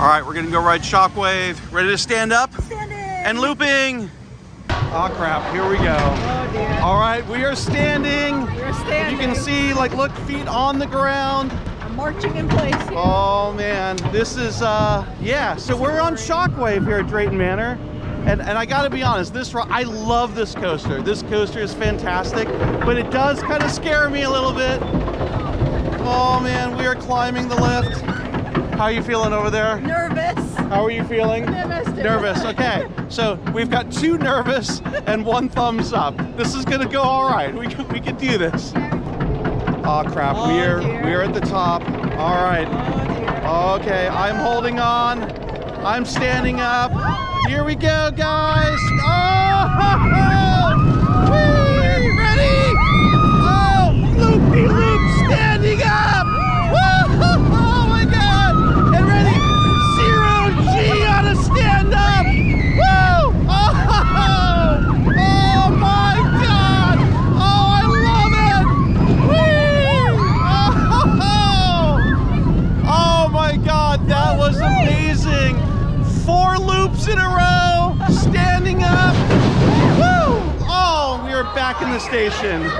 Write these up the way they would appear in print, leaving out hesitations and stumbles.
All right, we're gonna go ride Shockwave. Ready to stand up? Standing. And looping. Oh crap, here we go. Oh dear. All right, we are standing. We're standing. You can see, like, look, feet on the ground. I'm marching in place here. Oh man, this is, yeah. So we're on Shockwave here at Drayton Manor. And I gotta be honest, I love this coaster. This coaster is fantastic, but it does kind of scare me a little bit. Oh man, we are climbing the lift. How are you feeling over there? Nervous. How are you feeling? Nervous. Nervous, okay. So we've got 2 nervous and 1 thumbs up. This is gonna go all right. We can do this. Oh crap, Oh, we're at the top. All right. Oh dear. Okay, I'm holding on. I'm standing up. Here we go, guys. Oh! Whee! Ready? Oh, loopy loop, standing up. Woo! Oh my God! And ready? 0G on a stand up. Woo! Oh! Oh my God! Oh, I love it. Whee! Oh my God, that was amazing. 4 loops in a row, standing up. Woo! Oh, we are back in the station.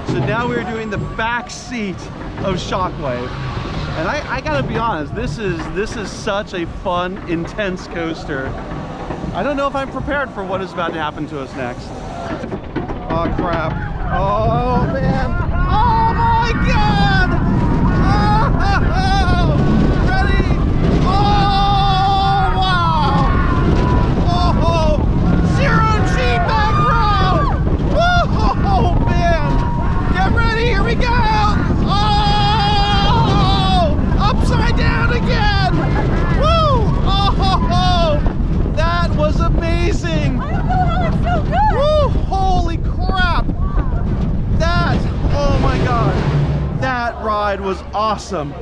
So now we're doing the back seat of Shockwave. And I gotta be honest, this is such a fun, intense coaster. I don't know if I'm prepared for what is about to happen to us next. Oh crap. Oh man. Oh my God. Oh, ready? Oh wow. Oh, 0G back row. Oh man. Get ready, here we go. Oh, upside down again. Woo. Oh. That was amazing! I don't know how it's so good! Woo! Holy crap! Oh my God, that ride was awesome.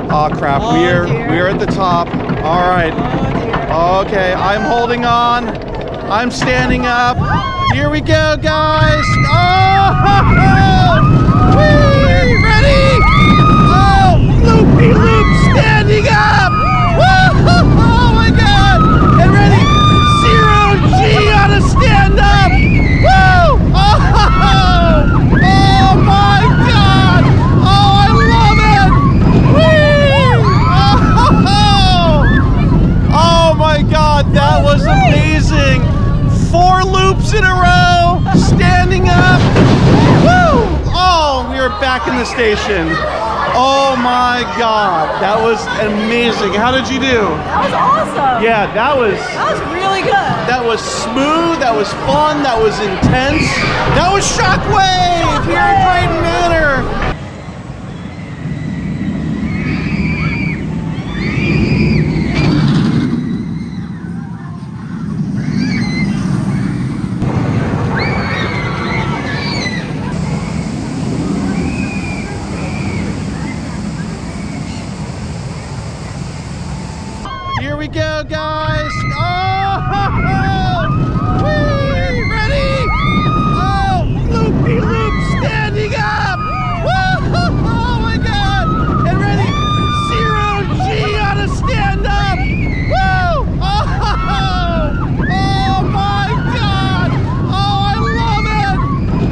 Oh crap, Oh, we're at the top. All right. Oh dear. Okay, I'm holding on. I'm standing up. Here we go, guys. Oh! Whee! Ready? Oh! Loopy loop, standing up. Woo! Oh my God! And ready? 0G on a stand up. Woo! Oh! Oh my God! Oh, I love it! Whee! Oh my God, that was amazing! 4 loops in a row, standing up. Woo! Oh, we are back in the station. Oh my God, that was amazing. How did you do? That was awesome. Yeah, that was Really good. That was smooth, that was fun, that was intense. That was Shockwave here at Drayton Manor. Here we go, guys. Oh! Whee! Ready? Oh! Loopy loop, standing up. Woo! Oh my God! And ready? 0G on a stand up. Woo! Oh! Oh my God! Oh, I love it!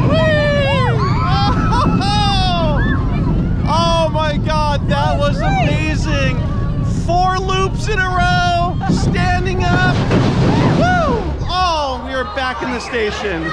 Whee! Oh my God, that was amazing! 4 loops in a row, standing up. Woo! Oh, we are back in the station.